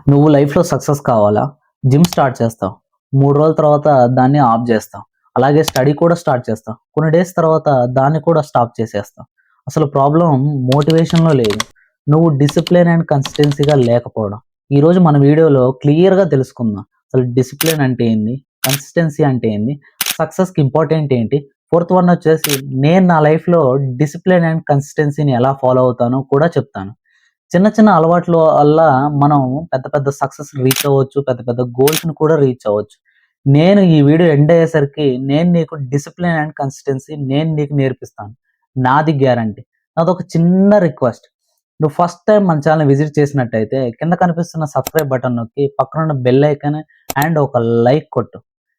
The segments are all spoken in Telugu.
నువ్వు లైఫ్‌లో సక్సెస్ కావాలా? జిమ్ స్టార్ట్ చేస్తావు. 3 రోజుల తర్వాత దాన్ని ఆఫ్ జేస్తావు. అలాగే స్టడీ కూడా స్టార్ట్ చేస్తావు. కొన్ని డేస్ తర్వాత దాన్ని కూడా స్టాప్ చేసేస్తావు. అసలు ప్రాబ్లమ్ మోటివేషన్‌లో లేదు. నువ్వు డిసిప్లిన్ అండ్ కన్సిస్టెన్సీగా లేకపోవడం. ఈరోజు మన వీడియోలో క్లియర్‌గా తెలుసుకుందాం. అసలు డిసిప్లిన్ అంటే ఏంది? కన్సిస్టెన్సీ అంటే ఏంది? సక్సెస్‌కి ఇంపార్టెంట్ ఏంటి? ఫోర్త్ వన్ వచ్చేసి నేను నా లైఫ్‌లో డిసిప్లిన్ అండ్ కన్సిస్టెన్సీని ఎలా ఫాలో అవుతానో కూడా చెప్తాను. చిన్న చిన్న అలవాట్ల వల్ల మనం పెద్ద పెద్ద సక్సెస్ రీచ్ అవ్వచ్చు. పెద్ద పెద్ద గోల్స్‌ని కూడా రీచ్ అవ్వచ్చు. నేను ఈ వీడియో ఎండ్ అయ్యేసరికి నేను నీకు డిసిప్లిన్ అండ్ కన్సిస్టెన్సీ నేను నీకు నేర్పిస్తాను. నాది గ్యారంటీ. నాదొక చిన్న రిక్వెస్ట్. నువ్వు ఫస్ట్ టైమ్ మన ఛానెల్‌ని విజిట్ చేసినట్టయితే కింద కనిపిస్తున్న సబ్స్క్రైబ్ బటన్ నొక్కి పక్కనున్న బెల్ ఐకాన్ అండ్ ఒక లైక్ కొట్టు.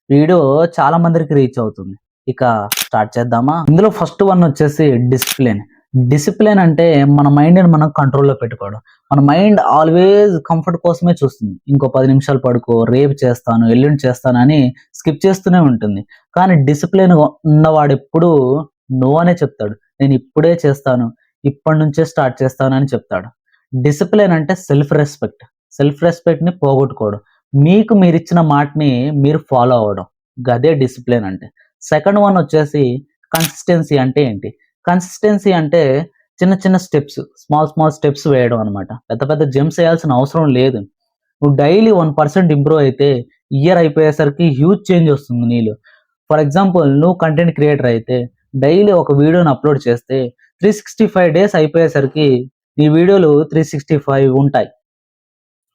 వీడియో చాలా మందికి రీచ్ అవుతుంది. ఇక స్టార్ట్ చేద్దామా? ఇందులో ఫస్ట్ వన్ వచ్చేసి డిసిప్లిన్. డిసిప్లిన్ అంటే మన మైండ్‌ని మనం కంట్రోల్‌లో పెట్టుకోవడం. మన మైండ్ ఆల్వేస్ కంఫర్ట్ కోసమే చూస్తుంది. ఇంకో 10 నిమిషాలు పడుకో, రేపు చేస్తాను, ఎల్లుండి చేస్తాను అని స్కిప్ చేస్తూనే ఉంటుంది. కానీ డిసిప్లిన్‌గా ఉన్నవాడెప్పుడూ నో అనే చెప్తాడు. నేను ఇప్పుడే చేస్తాను, ఇప్పటి నుంచే స్టార్ట్ చేస్తాను అని చెప్తాడు. డిసిప్లిన్ అంటే సెల్ఫ్ రెస్పెక్ట్. సెల్ఫ్ రెస్పెక్ట్‌ని పోగొట్టుకోవడం. మీకు మీరిచ్చిన మాటని మీరు ఫాలో అవ్వడం. గదే డిసిప్లిన్ అంటే. సెకండ్ వన్ వచ్చేసి కన్సిస్టెన్సీ అంటే ఏంటి? కన్సిస్టెన్సీ అంటే చిన్న చిన్న స్టెప్స్, స్మాల్ స్మాల్ స్టెప్స్ వేయడం అనమాట. పెద్ద పెద్ద జంప్స్ ఏయాల్సిన అవసరం లేదు. నువ్వు డైలీ 1% ఇంప్రూవ్ అయితే ఇయర్ అయిపోయేసరికి హ్యూజ్ చేంజ్ వస్తుంది నీలో. ఫర్ ఎగ్జాంపుల్ నువ్వు కంటెంట్ క్రియేటర్ అయితే డైలీ ఒక వీడియోని అప్‌లోడ్ చేస్తే 365 డేస్ అయిపోయేసరికి నీ వీడియోలు 365 ఉంటాయి.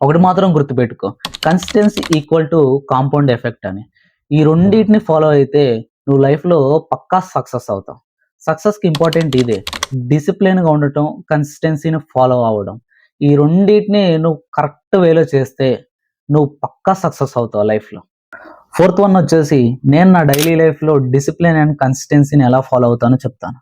ఒకటి మాత్రం గుర్తుపెట్టుకో. Consistency equal to compound effect అని. ఈ రెండిటిని ఫాలో అయితే నువ్వు లైఫ్‌లో పక్కా సక్సెస్ అవుతావు. సక్సెస్‌కి ఇంపార్టెంట్ ఇదే. డిసిప్లిన్‌గా ఉండటం, కన్సిస్టెన్సీని ఫాలో అవ్వడం. ఈ రెండిటిని నువ్వు కరెక్ట్ వేలో చేస్తే నువ్వు పక్కా సక్సెస్ అవుతావు లైఫ్‌లో. ఫోర్త్ వన్ వచ్చేసి నేను నా డైలీ లైఫ్‌లో డిసిప్లిన్ అండ్ కన్సిస్టెన్సీని ఎలా ఫాలో అవుతానో చెప్తాను.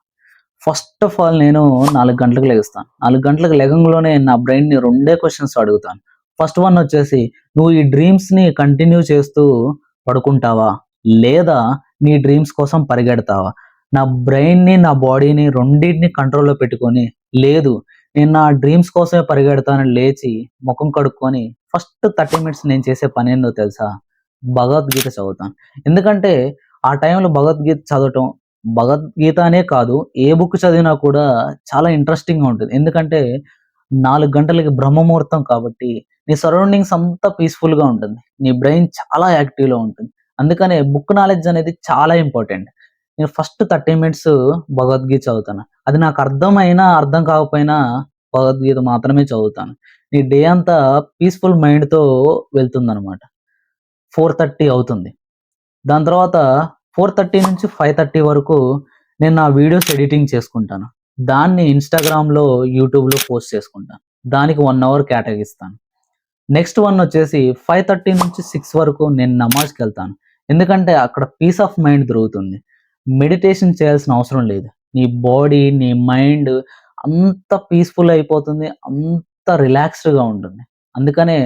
ఫస్ట్ ఆఫ్ ఆల్ నేను 4 గంటలకు లెగుస్తాను. 4 గంటలకు లెగంగాలోనే నా బ్రెయిన్‌ని రెండే క్వెషన్స్ అడుగుతాను. ఫస్ట్ వన్ వచ్చేసి నువ్వు ఈ డ్రీమ్స్‌ని కంటిన్యూ చేస్తూ పడుకుంటావా? లేదా నీ డ్రీమ్స్ కోసం పరిగెడతావా? నా బ్రెయిన్‌ని, నా బాడీని రెండిటిని కంట్రోల్‌లో పెట్టుకొని, లేదు నేను నా డ్రీమ్స్ కోసమే పరిగెడతానని లేచి, మొఖం కడుక్కొని ఫస్ట్ 30 మినిట్స్ నేను చేసే పనేందో తెలుసా? భగవద్గీత చదువుతాను. ఎందుకంటే ఆ టైంలో భగవద్గీత చదవటం భగవద్గీత అనే కాదు. ఏ బుక్ చదివినా కూడా చాలా ఇంట్రెస్టింగ్‌గా ఉంటది. ఎందుకంటే 4 గంటలకి బ్రహ్మముహూర్తం కాబట్టి నీ సరౌండింగ్స్ అంతా పీస్‌ఫుల్‌గా ఉంటుంది. నీ బ్రెయిన్ చాలా యాక్టివ్‌లో ఉంటుంది. అందుకనే బుక్ నాలెడ్జ్ అనేది చాలా ఇంపార్టెంట్. నేను ఫస్ట్ 30 మినిట్స్ భగవద్గీత చదువుతాను. అది నాకు అర్థమైనా, అర్థం కాకపోయినా భగవద్గీత మాత్రమే చదువుతాను. నీ డే అంతా పీస్‌ఫుల్ మైండ్‌తో వెళ్తుందనమాట. 4:30 అవుతుంది. దాని తర్వాత 4:30 నుంచి 5:30 వరకు నేను నా వీడియోస్ ఎడిటింగ్ చేసుకుంటాను. దాన్ని ఇన్‌స్టాగ్రామ్‌లో, యూట్యూబ్‌లో పోస్ట్ చేసుకుంటాను. దానికి 1 అవర్ కేటాయిస్తాను. నెక్స్ట్ వన్ వచ్చేసి 5:30 నుంచి 6 వరకు నేను నమాజ్‌కెళ్తాను. ఎందుకంటే అక్కడ పీస్ ఆఫ్ మైండ్ దొరుకుతుంది. మెడిటేషన్ చేయాల్సిన అవసరం లేదు. నీ బాడీ, నీ మైండ్ అంత పీస్‌ఫుల్ అయిపోతుంది. అంత రిలాక్స్డ్‌గా ఉంటుంది. అందుకనే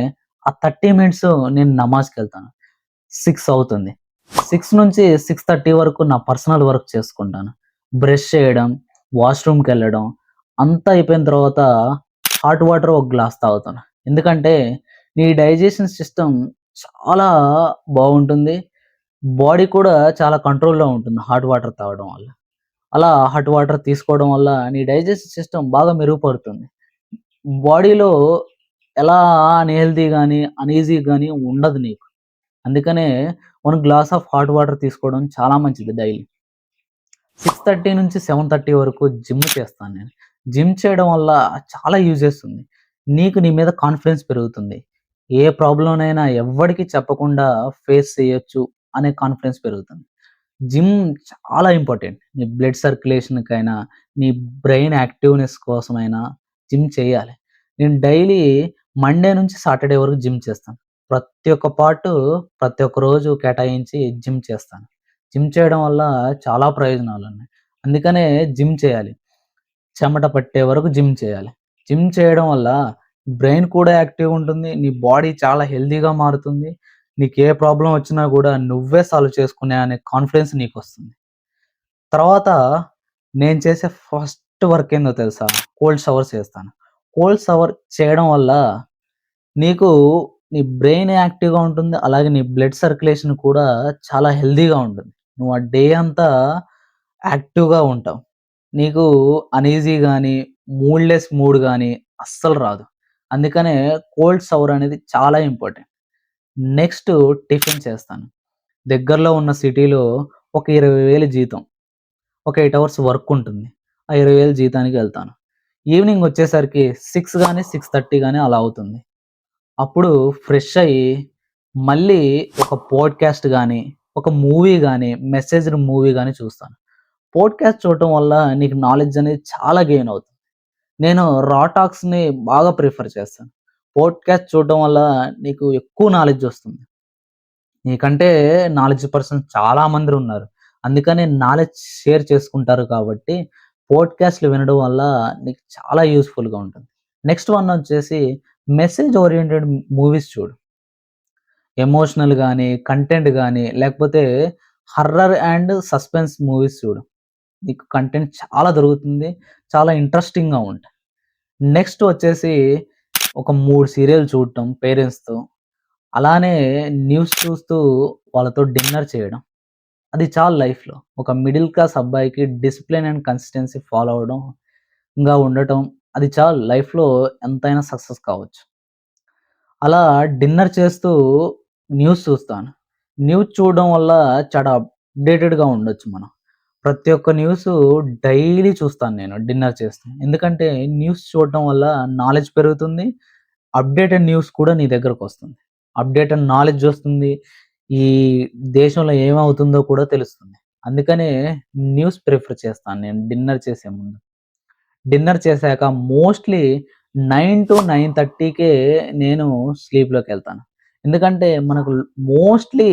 ఆ 30 మినిట్స్ నేను నమాజ్‌కెళ్తాను. 6 అవుతుంది. 6 నుంచి 6:30 వరకు నా పర్సనల్ వర్క్ చేసుకుంటాను. బ్రష్ చేయడం, వాష్‌రూమ్‌కెళ్ళడం అంతా అయిపోయిన తర్వాత హాట్ వాటర్ ఒక గ్లాస్ తాగుతాను. ఎందుకంటే నీ డైజెషన్ సిస్టమ్ చాలా బాగుంటుంది. బాడీ కూడా చాలా కంట్రోల్‌లో ఉంటుంది హాట్ వాటర్ తాగడం వల్ల. అలా హాట్ వాటర్ తీసుకోవడం వల్ల నీ డైజెషన్ సిస్టమ్ బాగా మెరుగుపడుతుంది. బాడీలో ఎలా అన్‌హెల్తీ గాని, అనీజీ గాని ఉండదు నీకు. అందుకనే 1 గ్లాస్ ఆఫ్ హాట్ వాటర్ తీసుకోవడం చాలా మంచిది డైలీ. 6:30 నుంచి 7:30 వరకు జిమ్ చేస్తాను నేను. జిమ్ చేయడం వల్ల చాలా యూజెస్ ఉంది. నీకు నీ మీద కాన్ఫిడెన్స్ పెరుగుతుంది. ఏ ప్రాబ్లమ్‌నైనా ఎవ్వడికి చెప్పకుండా ఫేస్ చేయొచ్చు అనే కాన్ఫిడెన్స్ పెరుగుతుంది. జిమ్ చాలా ఇంపార్టెంట్. నీ బ్లడ్ సర్క్యులేషన్‌కైనా, నీ బ్రెయిన్ యాక్టివ్‌నెస్ కోసమైనా జిమ్ చేయాలి. నేను డైలీ మండే నుంచి సాటర్‌డే వరకు జిమ్ చేస్తాను. ప్రతి ఒక్క పార్టు ప్రతి ఒక్క రోజు కేటాయించి జిమ్ చేస్తాను. జిమ్ చేయడం వల్ల చాలా ప్రయోజనాలున్నాయి. అందుకనే జిమ్ చేయాలి. చెమట పట్టే వరకు జిమ్ చేయాలి. జిమ్ చేయడం వల్ల బ్రెయిన్ కూడా యాక్టివ్‌గా ఉంటుంది. నీ బాడీ చాలా హెల్తీగా మారుతుంది. నీకే ప్రాబ్లమ్ వచ్చినా గూడా నువ్వే సాల్వ్ చేసుకునే అనే కాన్ఫిడెన్స్ నీకొస్తుంది. తర్వాత నేను చేసే ఫస్ట్ వర్క్ ఏందో తెలుసా? కోల్డ్ షవర్స్ చేస్తాను. కోల్డ్ షవర్ చేయడం వల్ల నీకు నీ బ్రెయిన్ యాక్టివ్‌గా ఉంటుంది. అలాగే నీ బ్లడ్ సర్క్యులేషన్ కూడా చాలా హెల్తీగా ఉంటుంది. నువ్వు ఆ డే అంతా యాక్టివ్‌గా ఉంటావు. నీకు అనీజీ గాని, మూడ్‌లెస్ మూడ్ గాని అస్సలు రాదు. అందుకనే కోల్డ్ షవర్ అనేది చాలా ఇంపార్టెంట్. నెక్స్ట్ టిఫిన్ చేస్తాను. దగ్గరలో ఉన్న సిటీలో ఒక 20,000 జీతం. ఒక 8 అవర్స్ వర్క్ ఉంటుంది. ఆ 20,000 జీతానికి వెళ్తాను. ఈవినింగ్ వచ్చేసరికి 6 గాని, 6:30 గాని అలా అవుతుంది. అప్పుడు ఫ్రెష్ అయ్యి మళ్ళీ ఒక పోడ్‌కాస్ట్ గాని, ఒక మూవీ గాని, మెసేజ్డ్ మూవీ గాని చూస్తాను. పోడ్‌కాస్ట్ చూడటం వల్ల నీకు నాలెడ్జ్ అనేది చాలా గెయిన్ అవుతుంది. నేను రా టాక్స్‌ని బాగా ప్రిఫర్ చేస్తాను. పోడ్‌కాస్ట్ చూడటం వల్ల నీకు ఎక్కువ నాలెడ్జ్ వస్తుంది. నీకంటే నాలెడ్జ్ పర్సన్స్ చాలా మందిరున్నారు. అందుకని నాలెడ్జ్ షేర్ చేసుకుంటారు కాబట్టి, పోడ్‌కాస్ట్‌లు వినడం వల్ల నీకు చాలా యూజ్‌ఫుల్‌గా ఉంటుంది. నెక్స్ట్ వన్ వచ్చేసి మెసేజ్ ఓరియెంటెడ్ మూవీస్ చూడు. ఎమోషనల్ గాని, కంటెంట్ గాని, లేకపోతే హర్రర్ అండ్ సస్పెన్స్ మూవీస్ చూడు. నీకు కంటెంట్ చాలా దొరుకుతుంది. చాలా ఇంట్రెస్టింగ్‌గా ఉంటాయి. నెక్స్ట్ వచ్చేసి ఒక 3 సీరియల్ చూడటం పేరెంట్స్‌తో. అలానే న్యూస్ చూస్తూ వాళ్ళతో డిన్నర్ చేయడం. అది చాలు లైఫ్‌లో. ఒక మిడిల్ క్లాస్ అబ్బాయికి డిసిప్లిన్ అండ్ కన్సిస్టెన్సీ ఫాలో అవ్వడం ఉండటం అది చాలు లైఫ్‌లో ఎంతైనా సక్సెస్ కావచ్చు. అలా డిన్నర్ చేస్తూ న్యూస్ చూస్తాను. న్యూస్ చూడడం వల్ల చాలా అప్‌డేటెడ్‌గా ఉండొచ్చు మనం. ప్రతి ఒక్క న్యూసు డైలీ చూస్తాను నేను డిన్నర్ చేస్తూ. ఎందుకంటే న్యూస్ చూడటం వల్ల నాలెడ్జ్ పెరుగుతుంది. అప్‌డేటెడ్ న్యూస్ కూడా నీ దగ్గరకొస్తుంది. అప్‌డేటెడ్ నాలెడ్జ్ వస్తుంది. ఈ దేశంలో ఏమవుతుందో కూడా తెలుస్తుంది. అందుకనే న్యూస్ ప్రిఫర్ చేస్తాను నేను డిన్నర్ చేసే ముందు. డిన్నర్ చేశాక మోస్ట్‌లీ 9-9:30కే నేను స్లీప్‌లోకెళ్తాను. ఎందుకంటే మనకు మోస్ట్‌లీ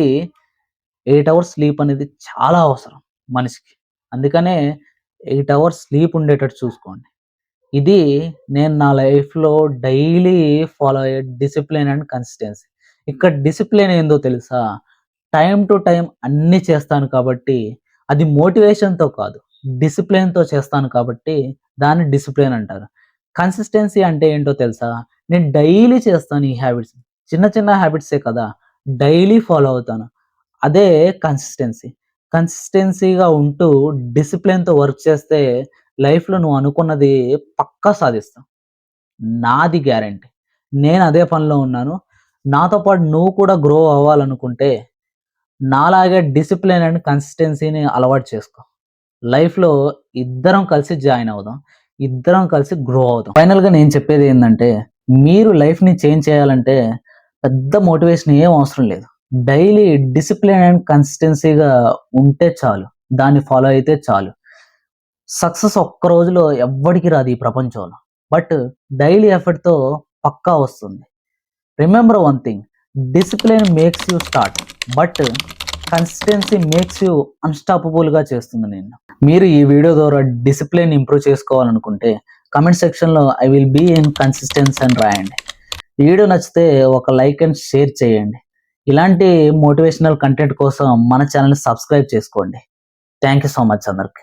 8 అవర్స్ స్లీప్ అనేది చాలా అవసరం మనిషికి. అందుకనే 8 అవర్స్ స్లీప్ ఉండేటట్టు చూసుకోండి. ఇది నేను నా లైఫ్‌లో డైలీ ఫాలో అయ్యే డిసిప్లిన్ అండ్ కన్సిస్టెన్సీ. ఇక్కడ డిసిప్లిన్ ఏందో తెలుసా? టైమ్ టు టైమ్ అన్నీ చేస్తాను కాబట్టి, అది మోటివేషన్‌తో కాదు, డిసిప్లిన్‌తో చేస్తాను కాబట్టి దాన్ని డిసిప్లిన్ అంటారు. కన్సిస్టెన్సీ అంటే ఏంటో తెలుసా? నేను డైలీ చేస్తాను ఈ హ్యాబిట్స్. చిన్న చిన్న హ్యాబిట్సే కదా! డైలీ ఫాలో అవుతాను. అదే కన్సిస్టెన్సీ. కన్సిస్టెన్సీగా ఉంటూ డిసిప్లిన్‌తో వర్క్ చేస్తే లైఫ్‌లో నువ్వు అనుకున్నది పక్కా సాధిస్తావు. నాది గ్యారంటీ. నేను అదే పనిలో ఉన్నాను. నాతో పాటు నువ్వు కూడా గ్రో అవ్వాలనుకుంటే నాలాగే డిసిప్లిన్ అండ్ కన్సిస్టెన్సీని అలవాటు చేసుకో. లైఫ్‌లో ఇద్దరం కలిసి జాయిన్ అవుదాం. ఇద్దరం కలిసి గ్రో అవుదాం. ఫైనల్‌గా నేను చెప్పేది ఏందంటే, మీరు లైఫ్‌ని చేంజ్ చేయాలంటే పెద్ద మోటివేషన్ ఏం అవసరం లేదు. డైలీ డిసిప్లిన్ అండ్ కన్సిస్టెన్సీగా ఉంటే చాలు. దాన్ని ఫాలో అయితే చాలు. సక్సెస్ ఒక్క రోజులో ఎవ్వడికి రాదు ఈ ప్రపంచంలో. బట్ డైలీ ఎఫర్ట్‌తో పక్కా వస్తుంది. Remember one thing, discipline makes you start. But consistency makes you అన్‌స్టాపబుల్‌గా చేస్తుంది నిన్ను. మీరు ఈ వీడియో ద్వారా డిసిప్లిన్ ఇంప్రూవ్ చేసుకోవాలనుకుంటే కామెంట్ సెక్షన్‌లో I will be in consistency అని రాయండి. ఈ వీడియో నచ్చితే ఒక లైక్ అండ్ షేర్ చేయండి. ఇలాంటి మోటివేషనల్ కంటెంట్ కోసం మన ఛానెల్‌ని సబ్స్క్రైబ్ చేసుకోండి. థాంక్ యూ సో మచ్ అందరికి.